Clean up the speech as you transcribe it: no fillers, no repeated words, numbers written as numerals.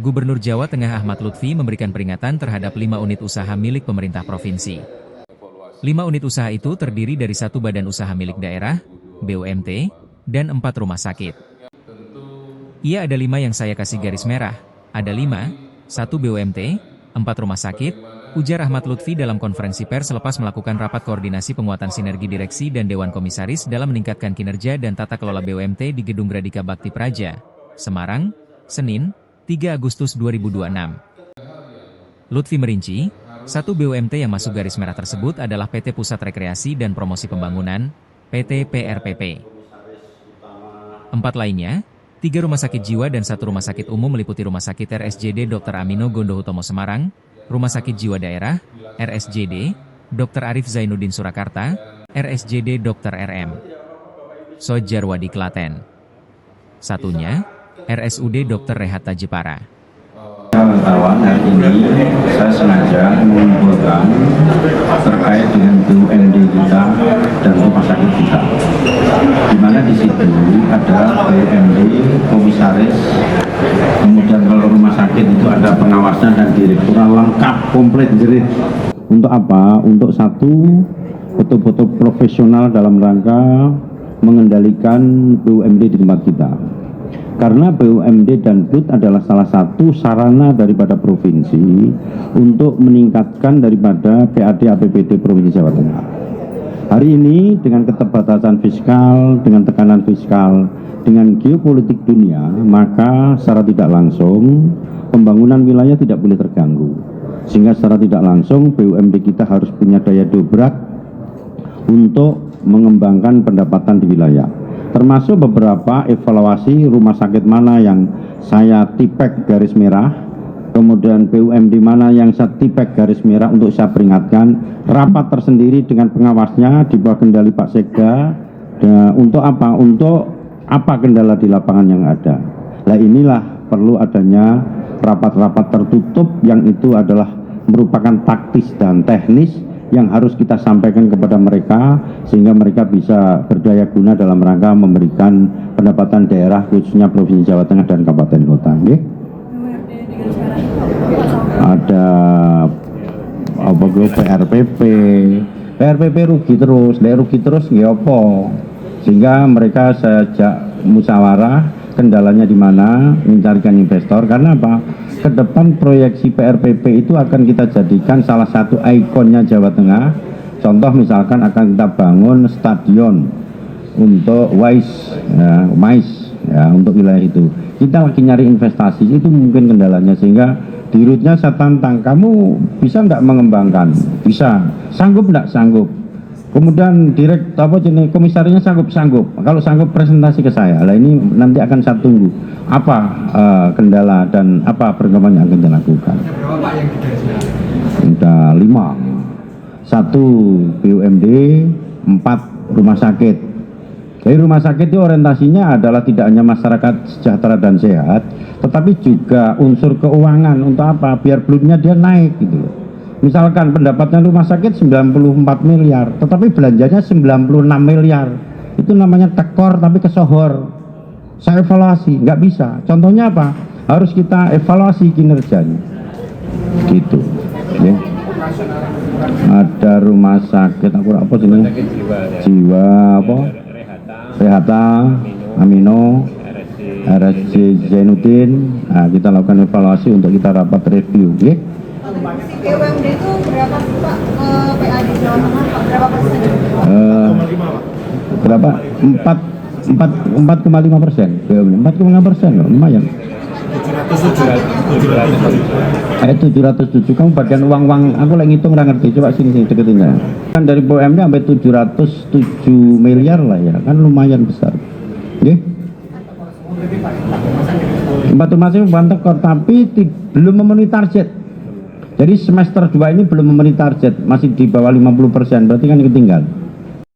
Gubernur Jawa Tengah Ahmad Lutfi memberikan peringatan terhadap 5 unit usaha milik pemerintah provinsi. 5 unit usaha itu terdiri dari 1 badan usaha milik daerah, BUMT, dan 4 rumah sakit. Iya, ada 5 yang saya kasih garis merah. Ada 5, 1 BUMT, 4 rumah sakit, ujar Ahmad Lutfi dalam konferensi pers selepas melakukan rapat koordinasi penguatan sinergi direksi dan Dewan Komisaris dalam meningkatkan kinerja dan tata kelola BUMT di Gedung Gradika Bakti Praja, Semarang, Senin, 3 Agustus 2026. Lutfi merinci, 1 BUMT yang masuk garis merah tersebut adalah PT Pusat Rekreasi dan Promosi Pembangunan, PT PRPP. 4 lainnya, 3 rumah sakit jiwa dan 1 rumah sakit umum meliputi Rumah Sakit RSJD Dr. Amino Gondohutomo Semarang, Rumah Sakit Jiwa Daerah, RSJD, Dr. Arif Zainuddin Surakarta, RSJD Dr. RM. Sojarwadi Klaten. Satunya, RSUD Dr. Rehat Jepara. Kawan-kawan, hari ini saya sengaja mengumpulkan terkait dengan BUMD kita dan rumah sakit kita, di mana di situ ada BUMD, komisaris, kemudian kalau rumah sakit itu ada pengawasnya dan direkturan lengkap, komplit jerit. Untuk apa? Untuk satu, betul-betul profesional dalam rangka mengendalikan BUMD di tempat kita. Karena BUMD dan BUD adalah salah satu sarana daripada provinsi untuk meningkatkan daripada PAD APBD Provinsi Jawa Tengah. Hari ini dengan keterbatasan fiskal, dengan tekanan fiskal, dengan geopolitik dunia, maka secara tidak langsung pembangunan wilayah tidak boleh terganggu. Sehingga secara tidak langsung BUMD kita harus punya daya dobrak untuk mengembangkan pendapatan di wilayah. Termasuk beberapa evaluasi rumah sakit mana yang saya tipek garis merah, kemudian BUMD mana yang saya tipek garis merah untuk saya peringatkan, rapat tersendiri dengan pengawasnya di bawah kendali Pak Sekda. Untuk apa? Untuk apa kendala di lapangan yang ada. Nah, inilah perlu adanya rapat-rapat tertutup yang itu adalah merupakan taktis dan teknis yang harus kita sampaikan kepada mereka sehingga mereka bisa berdaya guna dalam rangka memberikan pendapatan daerah khususnya Provinsi Jawa Tengah dan Kabupaten Kota. Okay? Ada apa PRPP rugi terus, nggih apa? Sehingga mereka sejak musyawarah kendalanya di mana, mencarikan investor. Karena apa? Ke depan proyeksi PRPP itu akan kita jadikan salah satu ikonnya Jawa Tengah. Contoh misalkan akan kita bangun stadion untuk MICE ya, untuk wilayah itu. Kita lagi nyari investasi, itu mungkin kendalanya. Sehingga di rootnya saya tantang, kamu bisa nggak mengembangkan? Bisa. Sanggup nggak? Sanggup. Kemudian komisarinya sanggup. Kalau sanggup presentasi ke saya. Lah ini nanti akan saya tunggu apa kendala dan apa perkembangan yang akan dilakukan. Sudah 5, 1 BUMD, 4 rumah sakit. Jadi rumah sakit itu orientasinya adalah tidak hanya masyarakat sejahtera dan sehat, tetapi juga unsur keuangan. Untuk apa? Biar bloodnya dia naik gitu. Misalkan pendapatnya rumah sakit 94 miliar, tetapi belanjanya 96 miliar. Itu namanya tekor tapi kesohor. Saya evaluasi, nggak bisa. Contohnya apa? Harus kita evaluasi kinerjanya. Gitu. Ya. Ada rumah sakit apa sini? Jiwa apa? Rehata, Amino, RSJ Zainuddin. Nah, kita lakukan evaluasi untuk kita rapat review. Ya. BUMD itu berapa sih Pak PAD Jawa Tengah? Berapa persen? Berapa? 4,5%. BUMD 4,5% loh, lumayan. 707 kamu bagian uang aku lagi ngitung nggak ngerti, coba sini deketin ya. Kan dari BUMD sampai 707 miliar lah ya, kan lumayan besar. Oke? Empat rumah sakit bukan tekor, tapi belum memenuhi target. Jadi semester 2 ini belum memenuhi target, masih di bawah 50%, berarti kan ketinggalan.